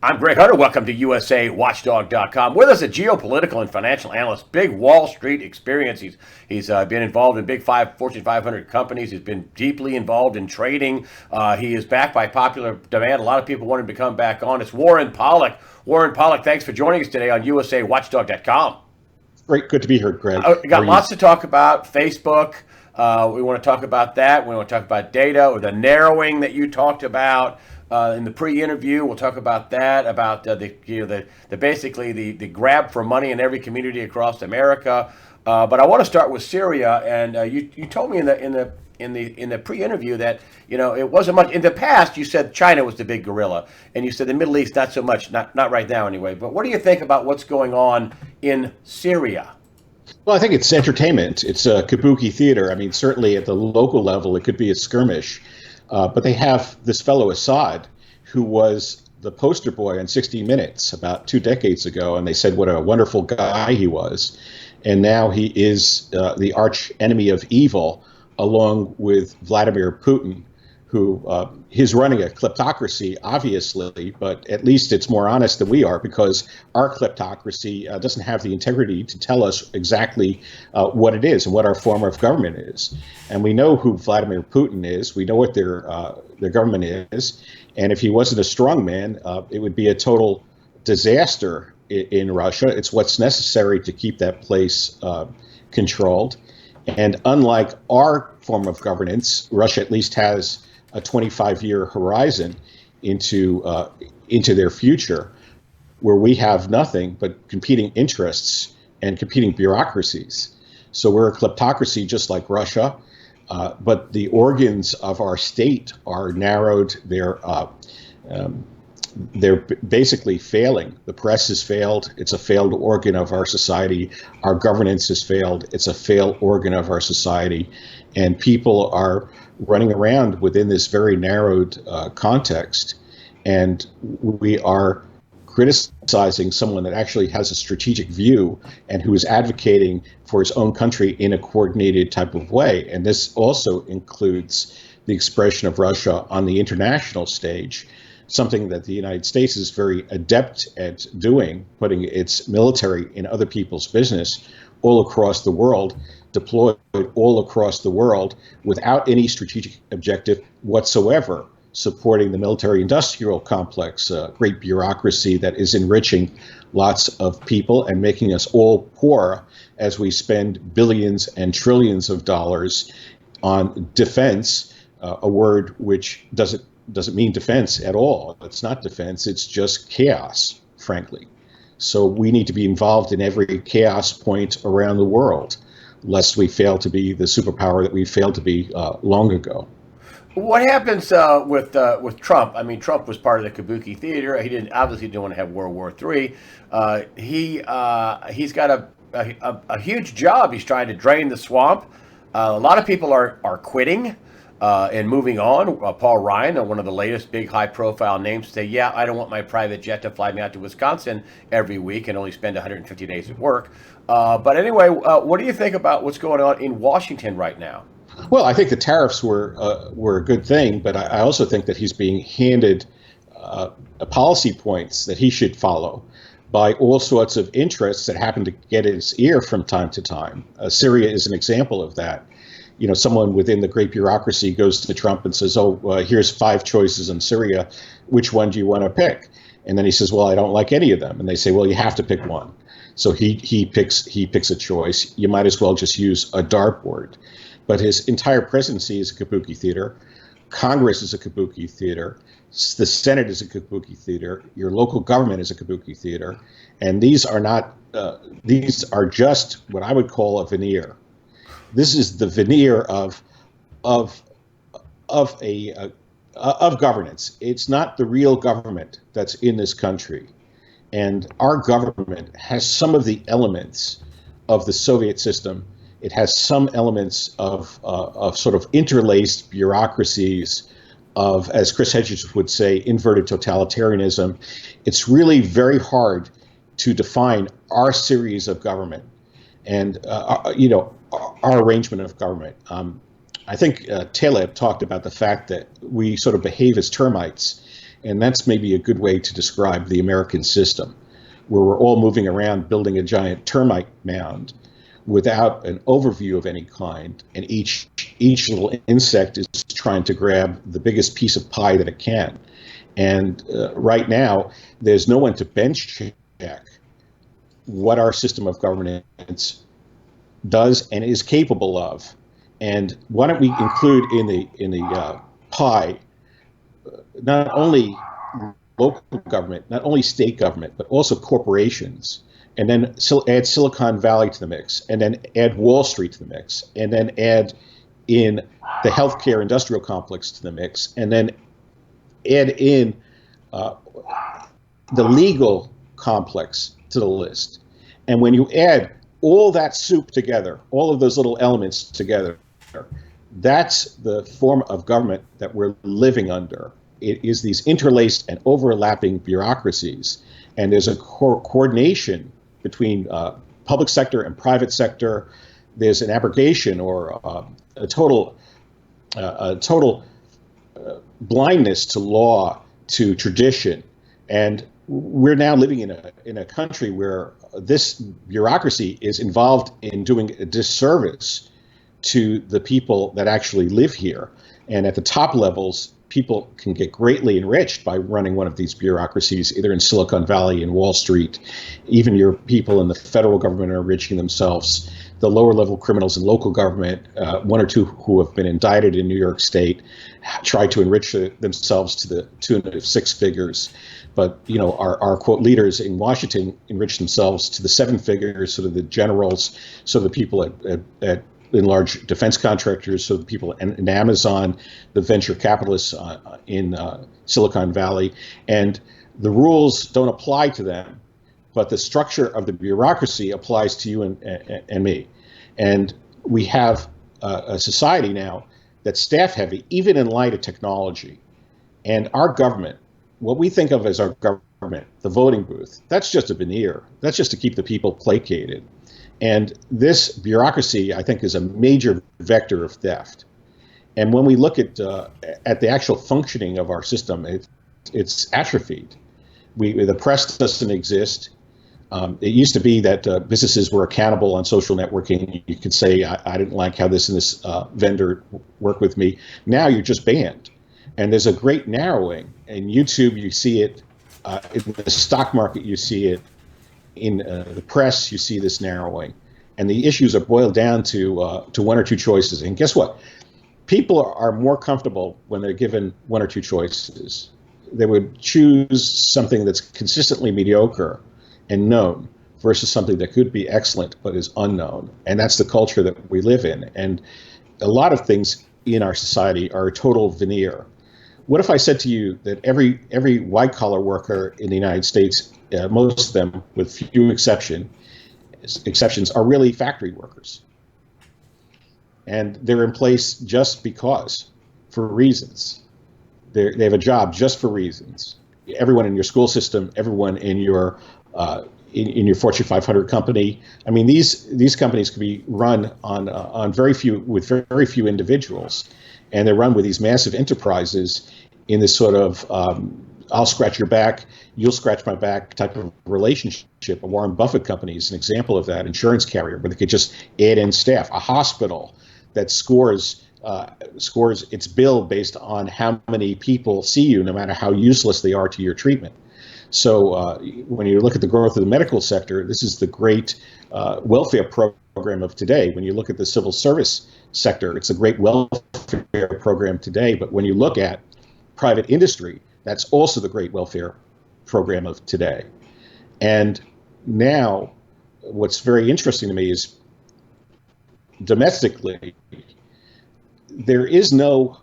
I'm Greg Hunter. Welcome to USAWatchdog.com. With us, a geopolitical and financial analyst, big Wall Street experience. He's been involved in Fortune 500 companies. He's been deeply involved in trading. He is backed by popular demand. A lot of people want him to come back on. It's Warren Pollock. Warren Pollock, thanks for joining us today on USAWatchdog.com. Great, good to be here, Greg. We got lots to talk about. Facebook. We want to talk about that. We want to talk about data or the narrowing that you talked about. In the pre-interview, we'll talk about that, about the basically the grab for money in every community across America. But I want to start with Syria, and you told me in the pre-interview that it wasn't much in the past. You said China was the big gorilla, and you said the Middle East not so much, not right now anyway. But what do you think about what's going on in Syria? Well, I think it's entertainment. It's a kabuki theater. I mean, certainly at the local level, it could be a skirmish. But they have this fellow Assad, who was the poster boy on 60 Minutes about 2 decades ago, and they said what a wonderful guy he was. And now he is the arch enemy of evil, along with Vladimir Putin, who he's running a kleptocracy, obviously, but at least it's more honest than we are, because our kleptocracy doesn't have the integrity to tell us exactly what it is and what our form of government is. And we know who Vladimir Putin is. We know what their government is. And if he wasn't a strong man, it would be a total disaster in Russia. It's what's necessary to keep that place controlled. And unlike our form of governance, Russia at least has a 25-year horizon into their future, where we have nothing but competing interests and competing bureaucracies. So we're a kleptocracy just like Russia, but the organs of our state are narrowed. They're basically failing. The press has failed. It's a failed organ of our society. Our governance has failed. It's a failed organ of our society. And people are running around within this very narrowed context. And we are criticizing someone that actually has a strategic view and who is advocating for his own country in a coordinated type of way. And this also includes the expression of Russia on the international stage, something that the United States is very adept at doing, putting its military in other people's business all across the world, deployed all across the world without any strategic objective whatsoever, supporting the military-industrial complex, great bureaucracy that is enriching lots of people and making us all poor as we spend billions and trillions of dollars on defense, a word which doesn't mean defense at all. It's not defense, it's just chaos, frankly. So we need to be involved in every chaos point around the world, lest we fail to be the superpower that we failed to be long ago. What happens with Trump? I mean, Trump was part of the kabuki theater. He obviously didn't want to have World War III. He's got a huge job. He's trying to drain the swamp. A lot of people are quitting and moving on. Paul Ryan, one of the latest big high-profile names, say, "Yeah, I don't want my private jet to fly me out to Wisconsin every week and only spend 150 days at work." But anyway, what do you think about what's going on in Washington right now? Well, I think the tariffs were a good thing, but I also think that he's being handed policy points that he should follow by all sorts of interests that happen to get his ear from time to time. Syria is an example of that. Someone within the great bureaucracy goes to Trump and says, here's 5 choices in Syria. Which one do you want to pick? And then he says, well, I don't like any of them. And they say, well, you have to pick one. So he picks a choice. You might as well just use a dartboard. But his entire presidency is a kabuki theater. Congress is a kabuki theater. The Senate is a kabuki theater. Your local government is a kabuki theater. And these are not, these are just what I would call a veneer. This is the veneer of governance. It's not the real government that's in this country. And our government has some of the elements of the Soviet system. It has some elements of sort of interlaced bureaucracies of, as Chris Hedges would say, inverted totalitarianism. It's really very hard to define our series of government and, our arrangement of government. I think Taleb talked about the fact that we sort of behave as termites, And that's maybe a good way to describe the American system, where we're all moving around building a giant termite mound without an overview of any kind, and each little insect is trying to grab the biggest piece of pie that it can. And right now, there's no one to bench check what our system of governance does and is capable of. And why don't we include in the pie not only local government, not only state government, but also corporations, and then add Silicon Valley to the mix, and then add Wall Street to the mix, and then add in the healthcare industrial complex to the mix, and then add in the legal complex to the list. And when you add all that soup together, all of those little elements together, that's the form of government that we're living under. It is these interlaced and overlapping bureaucracies, and there's a coordination between public sector and private sector. There's an abrogation or a total blindness to law, to tradition, and we're now living in a country where this bureaucracy is involved in doing a disservice to the people that actually live here. And at the top levels, people can get greatly enriched by running one of these bureaucracies, either in Silicon Valley and Wall Street. Even your people in the federal government are enriching themselves. The lower level criminals in local government, one or two who have been indicted in New York State, try to enrich themselves to the tune of six figures. But our quote leaders in Washington enrich themselves to the seven figures, sort of the generals, so the people at in large defense contractors, so the people in Amazon, the venture capitalists in Silicon Valley, and the rules don't apply to them, but the structure of the bureaucracy applies to you and me. And we have a society now that's staff heavy, even in light of technology. And our government, what we think of as our government, the voting booth, that's just a veneer. That's just to keep the people placated. And this bureaucracy, I think, is a major vector of theft. And when we look at the actual functioning of our system, it's atrophied. The press doesn't exist. It used to be that businesses were accountable on social networking. You could say, I didn't like how this and this vendor worked with me. Now you're just banned. And there's a great narrowing. In YouTube, you see it. In the stock market, you see it. In the press, you see this narrowing, and the issues are boiled down to one or two choices. And guess what? People are more comfortable when they're given one or two choices. They would choose something that's consistently mediocre and known versus something that could be excellent but is unknown. And that's the culture that we live in. And a lot of things in our society are a total veneer. What if I said to you that every white-collar worker in the United States, most of them, with few exceptions, are really factory workers, and they're in place just because, for reasons. They have a job just for reasons. Everyone in your school system, everyone in your Fortune 500 company. I mean, these companies can be run on very few individuals, and they're run with these massive enterprises in this sort of I'll scratch your back, you'll scratch my back type of relationship. A Warren Buffett company is an example of that. Insurance carrier where they could just add in staff. A hospital that scores its bill based on how many people see you, no matter how useless they are to your treatment. So when you look at the growth of the medical sector, this is the great welfare program of today. When you look at the civil service sector, it's a great welfare program today. But when you look at private industry, that's also the great welfare program of today. And now what's very interesting to me is domestically, there is no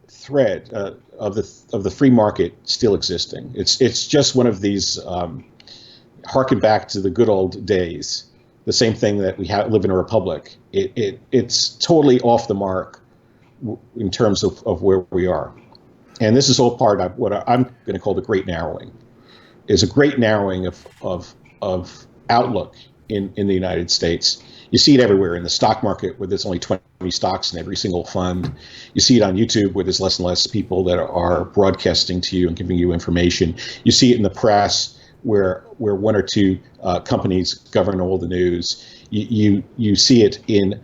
thread of the free market still existing. It's just one of these harken back to the good old days, the same thing that we live in a republic. It's totally off the mark in terms of where we are. And this is all part of what I'm going to call the great narrowing. Is a great narrowing of outlook in the United States. You see it everywhere in the stock market, where there's only 20 stocks in every single fund. You see it on YouTube, where there's less and less people that are broadcasting to you and giving you information. You see it in the press, where one or two companies govern all the news. You see it in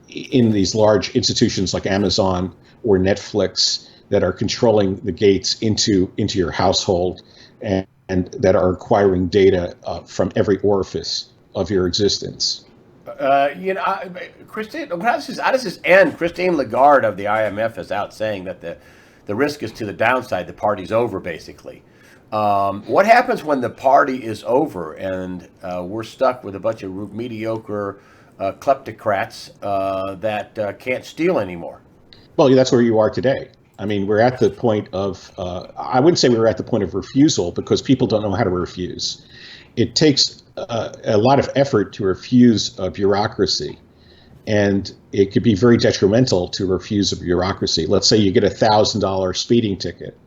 these large institutions like Amazon or Netflix that are controlling the gates into your household, and that are acquiring data from every orifice of your existence. Christine, how does this end? Christine Lagarde of the IMF is out saying that the risk is to the downside. The party's over, basically. What happens when the party is over and we're stuck with a bunch of mediocre kleptocrats that can't steal anymore? Well, that's where you are today. I mean, we're at the point of, I wouldn't say we're at the point of refusal, because people don't know how to refuse. It takes a lot of effort to refuse a bureaucracy, and it could be very detrimental to refuse a bureaucracy. Let's say you get $1,000 speeding ticket.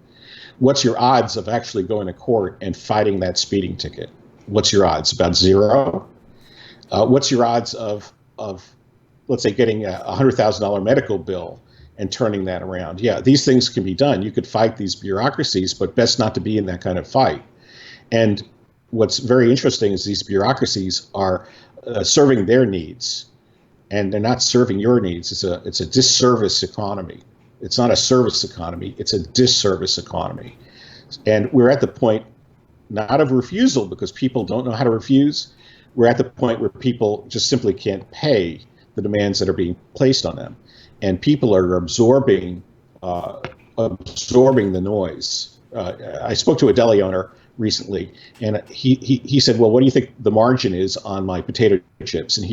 What's your odds of actually going to court and fighting that speeding ticket? What's your odds? About zero. What's your odds of let's say, getting a $100,000 medical bill and turning that around? Yeah, these things can be done. You could fight these bureaucracies, but best not to be in that kind of fight. And what's very interesting is these bureaucracies are serving their needs, and they're not serving your needs. It's a disservice economy. It's not a service economy. It's a disservice economy. And we're at the point not of refusal, because people don't know how to refuse. We're at the point where people just simply can't pay the demands that are being placed on them, and people are absorbing the noise. I spoke to a deli owner recently, and he said, "Well, what do you think the margin is on my potato chips?" And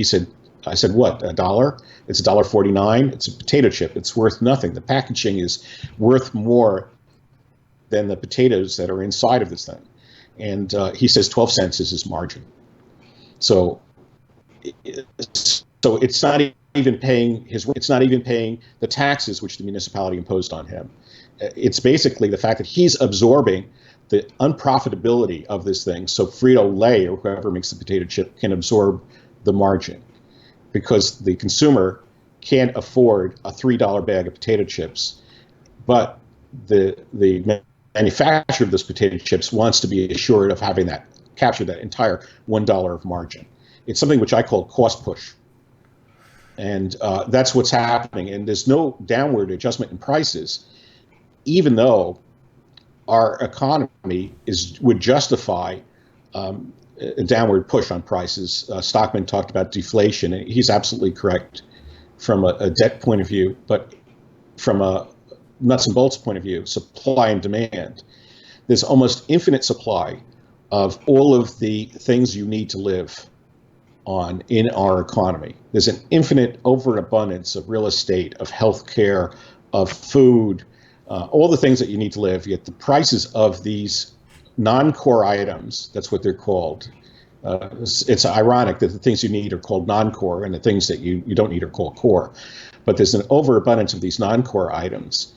I said, "What, $1? It's $1.49. It's a potato chip. It's worth nothing. The packaging is worth more than the potatoes that are inside of this thing." And he says 12 cents is his margin. So it's not even paying it's not even paying the taxes which the municipality imposed on him. It's basically the fact that he's absorbing the unprofitability of this thing, so Frito-Lay or whoever makes the potato chip can absorb the margin, because the consumer can't afford a $3 bag of potato chips, but the manufacturer of those potato chips wants to be assured of having capture that entire $1 of margin. It's something which I call cost push. And that's what's happening. And there's no downward adjustment in prices, even though our economy would justify a downward push on prices. Stockman talked about deflation, and he's absolutely correct from a debt point of view, but from a nuts and bolts point of view, supply and demand. There's almost infinite supply of all of the things you need to live on in our economy. There's an infinite overabundance of real estate, of healthcare, of food, all the things that you need to live. Yet the prices of these non-core items, that's what they're called. It's ironic that the things you need are called non-core and the things that you don't need are called core. But there's an overabundance of these non-core items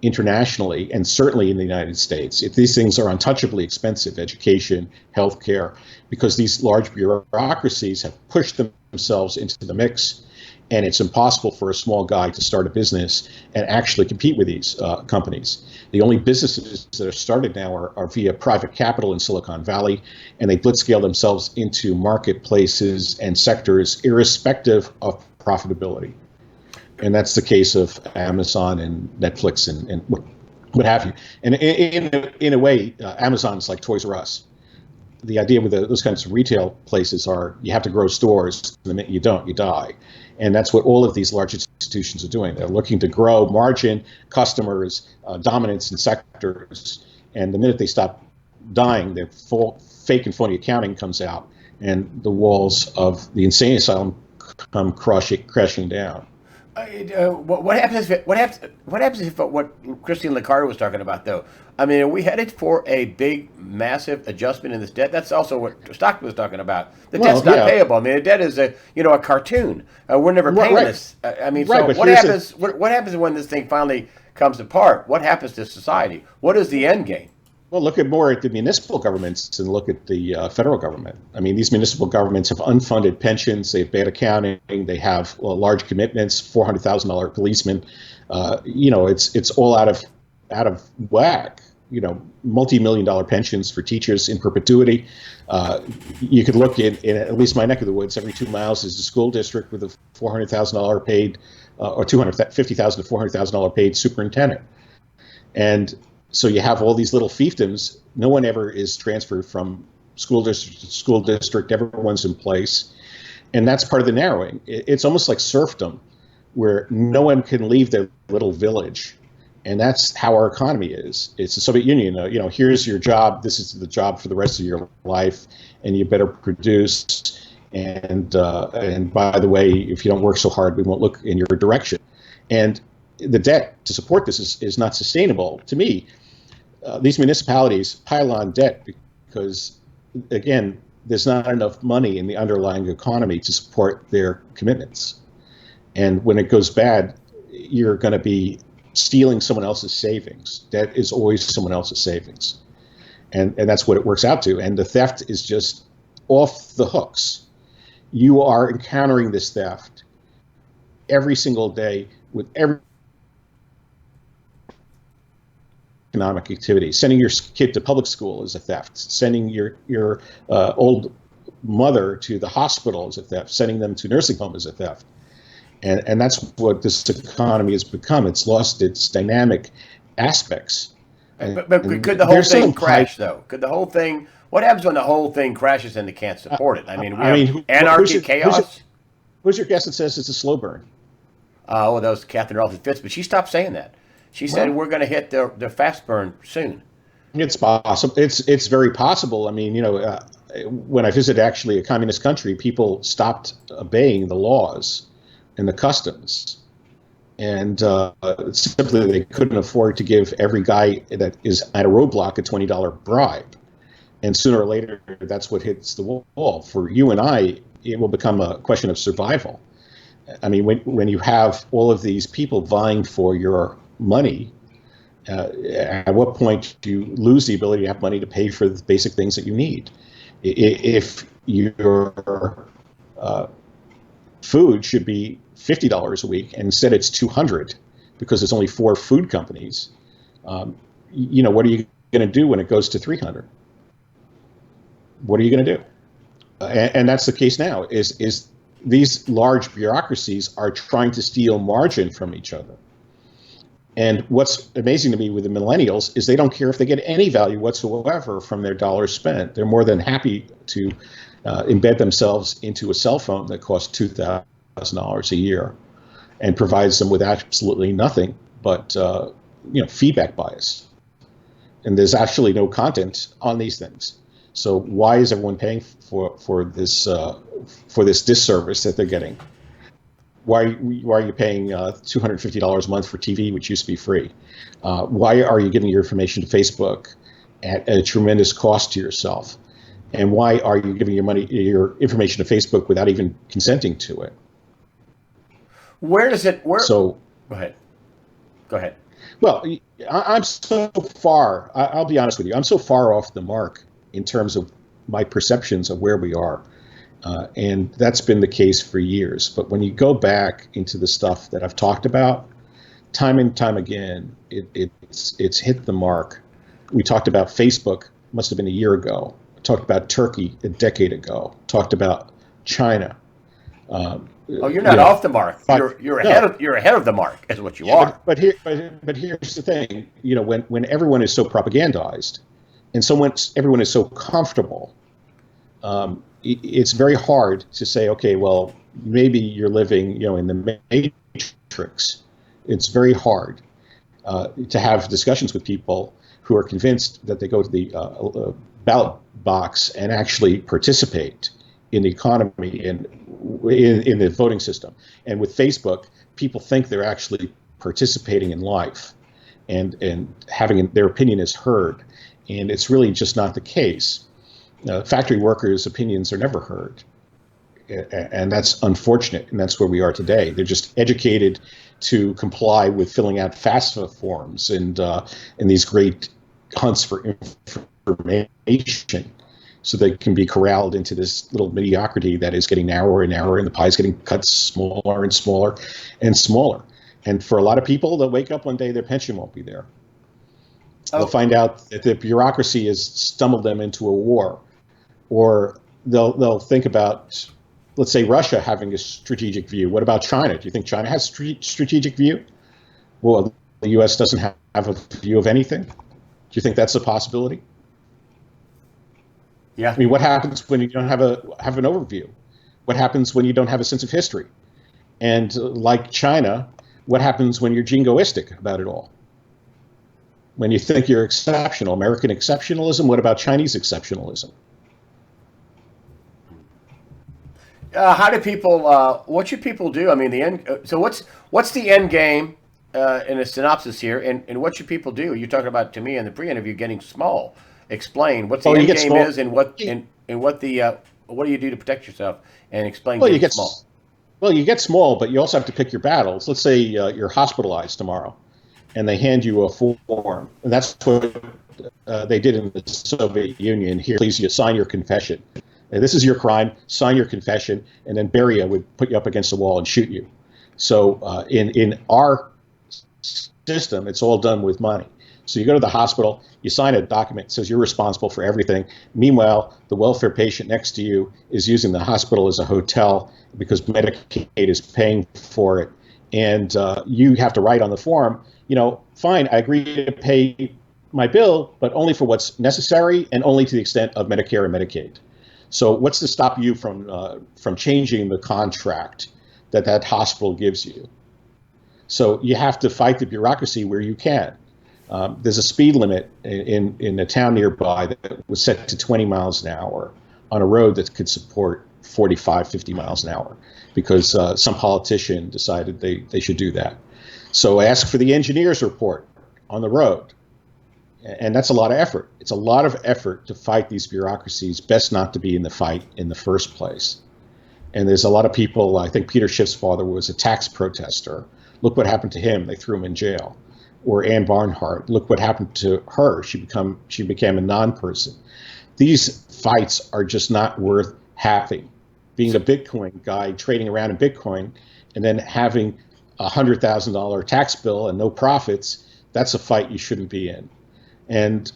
internationally, and certainly in the United States. If these things are untouchably expensive, education, healthcare, because these large bureaucracies have pushed themselves into the mix, and it's impossible for a small guy to start a business and actually compete with these companies. The only businesses that are started now are via private capital in Silicon Valley, and they blitzscale themselves into marketplaces and sectors irrespective of profitability. And that's the case of Amazon and Netflix and what have you. And in a way, Amazon's like Toys R Us. The idea with those kinds of retail places are you have to grow stores. The minute you don't, you die. And that's what all of these large institutions are doing. They're looking to grow margin, customers, dominance in sectors. And the minute they stop dying, their fake and phony accounting comes out, and the walls of the insane asylum come crashing down. What happens if what Christine Lagarde was talking about, though? I mean, are we headed for a big, massive adjustment in this debt? That's also what Stockman was talking about. The debt's not payable. I mean, the debt is a cartoon. We're never paying this. I mean, so what happens? What happens when this thing finally comes apart? What happens to society? What is the end game? Well, look at more at the municipal governments and look at the federal government. I mean, these municipal governments have unfunded pensions, they have bad accounting, they have large commitments, $400,000 policemen. It's all out of whack. Multi-million-dollar pensions for teachers in perpetuity. You could look in at least my neck of the woods. Every 2 miles is a school district with a $400,000 paid, or $250,000 to $400,000 paid superintendent, and so you have all these little fiefdoms. No one ever is transferred from school district to school district. Everyone's in place. And that's part of the narrowing. It's almost like serfdom, where no one can leave their little village. And that's how our economy is. It's the Soviet Union. Here's your job. This is the job for the rest of your life, and you better produce. And by the way, if you don't work so hard, we won't look in your direction. And the debt to support this is not sustainable. To me, these municipalities pile on debt because, again, there's not enough money in the underlying economy to support their commitments. And when it goes bad, you're going to be stealing someone else's savings. Debt is always someone else's savings. And that's what it works out to. And the theft is just off the hooks. You are encountering this theft every single day with every economic activity. Sending your kid to public school is a theft. Sending your old mother to the hospital is a theft. Sending them to nursing home is a theft. And that's what this economy has become. It's lost its dynamic aspects. But could the whole thing crash, though? Could the whole thing? What happens when the whole thing crashes and they can't support it? I mean, anarchy, chaos. Who's your guess that says it's a slow burn? Well, that was Catherine Elton Fitz, but she stopped saying that. She said we're going to hit the fast burn soon. It's possible. It's very possible. I mean, when I visited actually a communist country, people stopped obeying the laws and the customs, and simply they couldn't afford to give every guy that is at a roadblock a $20 bribe. And sooner or later, that's what hits the wall. For you and I, it will become a question of survival. I mean, when you have all of these people vying for your money, at what point do you lose the ability to have money to pay for the basic things that you need? If your food should be $50 a week, and instead it's $200 because there's only 4 food companies, what are you going to do when it goes to $300? What are you going to do? And that's the case now. Is these large bureaucracies are trying to steal margin from each other. And what's amazing to me with the millennials is they don't care if they get any value whatsoever from their dollars spent. They're more than happy to embed themselves into a cell phone that costs $2,000 a year and provides them with absolutely nothing but feedback bias. And there's actually no content on these things. So why is everyone paying for this disservice that they're getting? Why are you paying $250 a month for TV, which used to be free? Why are you giving your information to Facebook at a tremendous cost to yourself? And why are you giving your information to Facebook without even consenting to it? So go ahead. Well, I'm so far. I'll be honest with you. I'm so far off the mark in terms of my perceptions of where we are. And that's been the case for years. But when you go back into the stuff that I've talked about, time and time again, it's hit the mark. We talked about Facebook, must have been a year ago. Talked about Turkey a decade ago. Talked about China. You're not off the mark. You're ahead of the mark, is what you are. But here's the thing. When everyone is so propagandized, and everyone is so comfortable, it's very hard to say, okay, well, maybe you're living, in the matrix. It's very hard to have discussions with people who are convinced that they go to the ballot box and actually participate in the economy and in the voting system. And with Facebook, people think they're actually participating in life and having their opinion is heard. And it's really just not the case. Factory workers' opinions are never heard. And that's unfortunate. And that's where we are today. They're just educated to comply with filling out FAFSA forms and these great hunts for information so they can be corralled into this little mediocrity that is getting narrower and narrower, and the pie is getting cut smaller and smaller and smaller. And for a lot of people, they'll wake up one day, their pension won't be there. They'll find out that the bureaucracy has stumbled them into a war, or they'll think about, let's say, Russia having a strategic view. What about China? Do you think China has a strategic view? Well, the U.S. doesn't have a view of anything. Do you think that's a possibility? Yeah. I mean, what happens when you don't have an overview? What happens when you don't have a sense of history? And like China, what happens when you're jingoistic about it all? When you think you're exceptional, American exceptionalism, what about Chinese exceptionalism? How do people? What should people do? I mean, the end. So what's the end game in a synopsis here? And what should people do? You're talking about, to me in the pre-interview, getting small. Explain what the end game small. Is and what what do you do to protect yourself, and explain. Well, you get small. Well, you get small, but you also have to pick your battles. Let's say you're hospitalized tomorrow, and they hand you a form, and that's what they did in the Soviet Union. Here, please, you sign your confession. And this is your crime. Sign your confession, and then Beria would put you up against the wall and shoot you. So in our system, it's all done with money. So you go to the hospital, you sign a document that says you're responsible for everything. Meanwhile, the welfare patient next to you is using the hospital as a hotel because Medicaid is paying for it. And you have to write on the form, fine, I agree to pay my bill, but only for what's necessary and only to the extent of Medicare and Medicaid. So what's to stop you from changing the contract that hospital gives you? So you have to fight the bureaucracy where you can. There's a speed limit in a town nearby that was set to 20 miles an hour on a road that could support 45, 50 miles an hour because some politician decided they should do that. So I asked for the engineer's report on the road. And that's a lot of effort. It's a lot of effort to fight these bureaucracies. Best not to be in the fight in the first place. And there's a lot of people, I think Peter Schiff's father was a tax protester. Look what happened to him. They threw him in jail. Or Ann Barnhart. Look what happened to her. She became a non-person. These fights are just not worth having. Being a Bitcoin guy, trading around in Bitcoin, and then having a $100,000 tax bill and no profits, that's a fight you shouldn't be in. And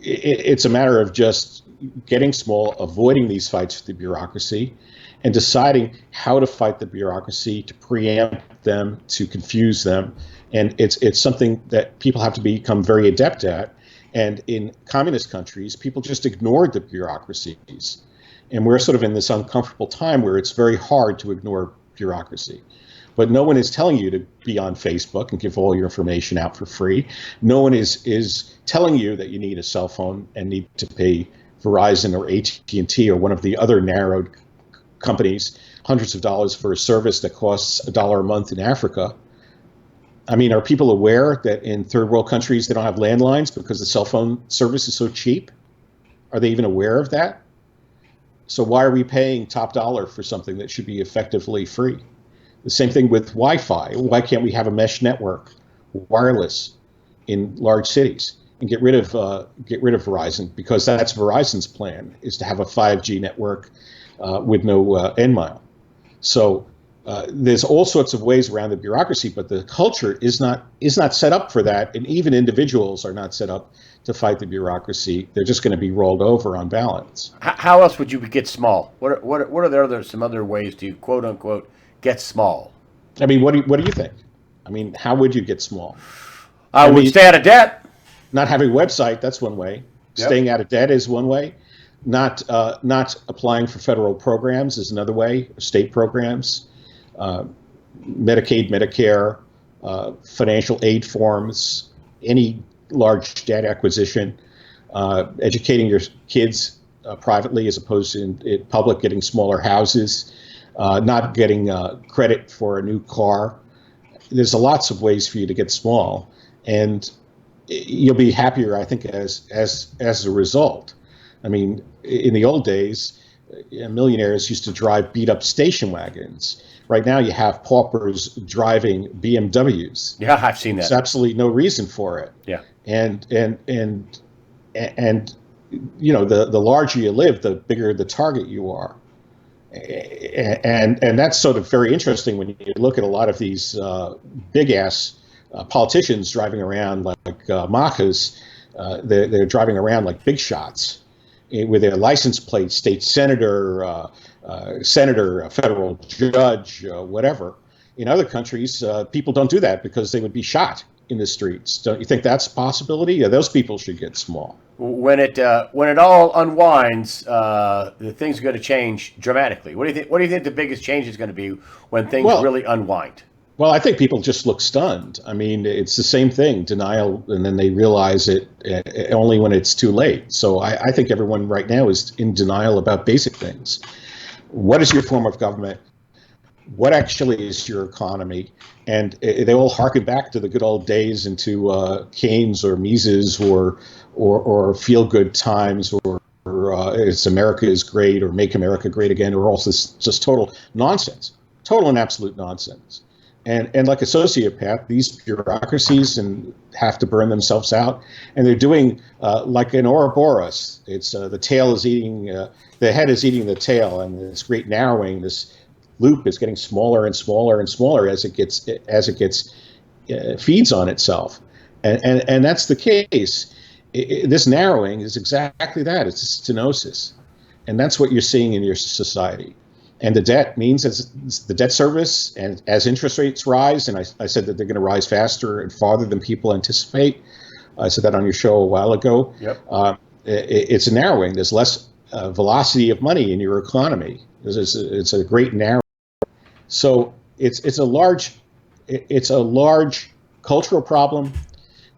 it's a matter of just getting small, avoiding these fights with the bureaucracy, and deciding how to fight the bureaucracy, to preempt them, to confuse them. And it's something that people have to become very adept at. And in communist countries, people just ignored the bureaucracies. And we're sort of in this uncomfortable time where it's very hard to ignore bureaucracy. But no one is telling you to be on Facebook and give all your information out for free. No one is telling you that you need a cell phone and need to pay Verizon or AT&T or one of the other narrowed companies hundreds of dollars for a service that costs $1 a month in Africa. I mean, are people aware that in third world countries they don't have landlines because the cell phone service is so cheap? Are they even aware of that? So why are we paying top dollar for something that should be effectively free? The same thing with Wi-Fi. Why can't we have a mesh network, wireless, in large cities, and get rid of Verizon? Because that's Verizon's plan, is to have a 5G network with no end mile. So there's all sorts of ways around the bureaucracy, but the culture is not set up for that, and even individuals are not set up to fight the bureaucracy. They're just going to be rolled over on balance. How else would you get small? What are some other ways to quote unquote get small? I mean, what do you think? I mean, how would you get small? I would stay out of debt. Not having a website, that's one way. Yep. Staying out of debt is one way. Not applying for federal programs is another way. State programs, Medicaid, Medicare, financial aid forms, any large debt acquisition, educating your kids privately as opposed to in public, getting smaller houses. Not getting credit for a new car. There's lots of ways for you to get small, and you'll be happier, I think, as a result. I mean, in the old days, millionaires used to drive beat up station wagons. Right now you have paupers driving BMWs. Yeah, I've seen There's that. absolutely no reason for it. Yeah. And the larger you live, the bigger the target you are. And that's sort of very interesting when you look at a lot of these big ass politicians driving around like Machas. They're driving around like big shots with their license plate, state senator, federal judge, whatever. In other countries, people don't do that because they would be shot in the streets. Don't you think that's a possibility? Yeah, those people should get small. When it all unwinds, the things are going to change dramatically. What do you think? What do you think the biggest change is going to be when things really unwind? Well, I think people just look stunned. I mean, it's the same thing, denial, and then they realize it only when it's too late. So I think everyone right now is in denial about basic things. What is your form of government? What actually is your economy? And they all harken back to the good old days into Keynes or Mises or feel-good times or it's America is great or make America great again, or also just total nonsense, total and absolute nonsense. And like a sociopath, these bureaucracies have to burn themselves out, and they're doing like an Ouroboros. It's the tail is eating, the head is eating the tail, and this great narrowing. This loop is getting smaller and smaller and smaller as it gets feeds on itself, and that's the case. This narrowing is exactly that. It's stenosis, and that's what you're seeing in your society. And the debt means as the debt service, and as interest rates rise, and I said that they're going to rise faster and farther than people anticipate. I said that on your show a while ago. Yep. It's a narrowing. There's less velocity of money in your economy. It's a great narrowing. So it's a large cultural problem,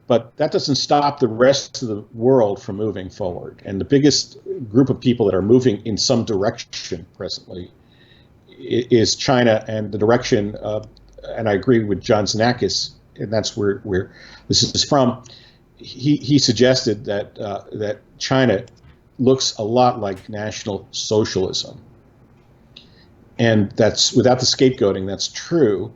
but that doesn't stop the rest of the world from moving forward. And the biggest group of people that are moving in some direction presently is China, and the direction, and I agree with John Zanakis, and that's where this is from. He suggested that China looks a lot like National Socialism, and that's without the scapegoating. That's true,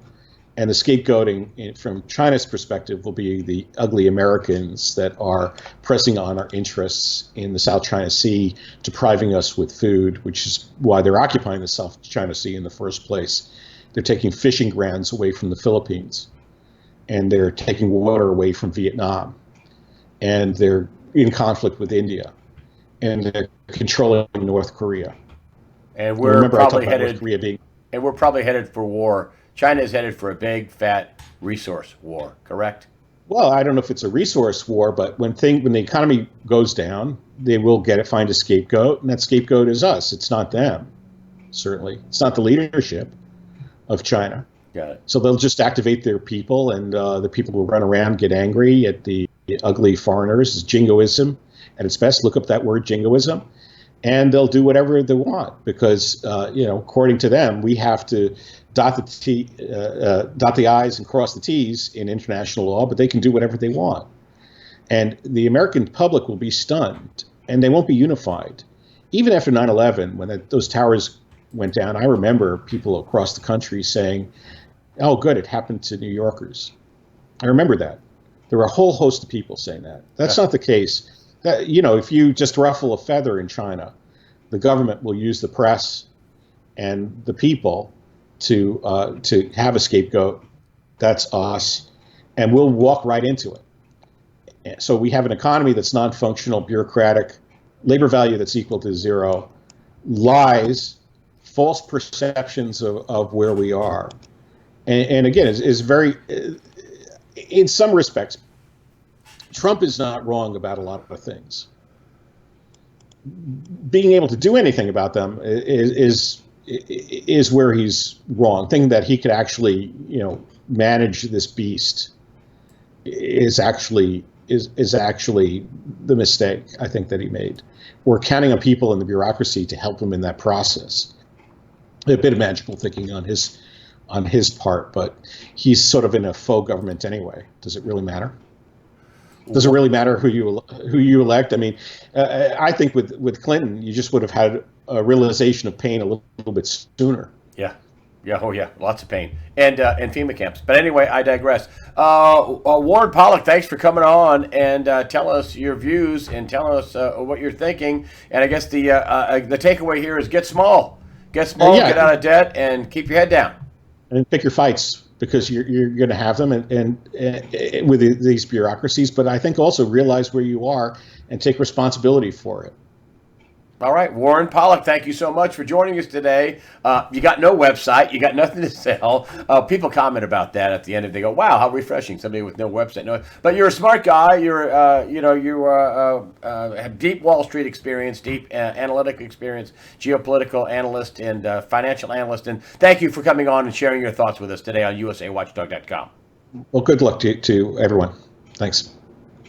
and the scapegoating from China's perspective will be the ugly Americans that are pressing on our interests in the South China Sea, depriving us with food, which is why they're occupying the South China Sea in the first place. They're taking fishing grounds away from the Philippines, and they're taking water away from Vietnam, and they're in conflict with India, and they're controlling North Korea. And we're probably headed for war. China is headed for a big, fat resource war, correct? Well, I don't know if it's a resource war, but when the economy goes down, they will find a scapegoat, and that scapegoat is us. It's not them, certainly. It's not the leadership of China. Got it. So they'll just activate their people, and the people will run around, get angry at the ugly foreigners. It's jingoism at its best. Look up that word, jingoism. And they'll do whatever they want because, according to them, we have to dot the I's and cross the T's in international law, but they can do whatever they want. And the American public will be stunned, and they won't be unified. Even after 9/11, when those towers went down, I remember people across the country saying, oh, good, it happened to New Yorkers. I remember that. There were a whole host of people saying that. That's not the case. That, if you just ruffle a feather in China, the government will use the press and the people to have a scapegoat. That's us, and we'll walk right into it. So we have an economy that's non-functional, bureaucratic, labor value that's equal to zero, lies, false perceptions of where we are, and again, is very, in some respects, Trump is not wrong about a lot of things. Being able to do anything about them is where he's wrong. Thinking that he could actually, manage this beast is actually the mistake I think that he made. We're counting on people in the bureaucracy to help him in that process. A bit of magical thinking on his part, but he's sort of in a faux government anyway. Does it really matter? Does it really matter who you elect? I mean, I think with Clinton, you just would have had a realization of pain a little bit sooner. Yeah. Yeah, oh yeah, lots of pain and FEMA camps. But anyway, I digress. Warren Pollock, thanks for coming on and telling us your views and telling us what you're thinking. And I guess the takeaway here is get small, Yeah, get out of debt, and keep your head down. and pick your fights because you're going to have them, and with these bureaucracies. But I think also realize where you are and take responsibility for it. All right, Warren Pollock, thank you so much for joining us today. You got no website, you got nothing to sell. People comment about that at the end, and they go, "Wow, how refreshing! Somebody with no website." No, but you're a smart guy. You're, have deep Wall Street experience, deep analytic experience, geopolitical analyst and financial analyst. And thank you for coming on and sharing your thoughts with us today on USAWatchdog.com. Well, good luck to everyone. Thanks.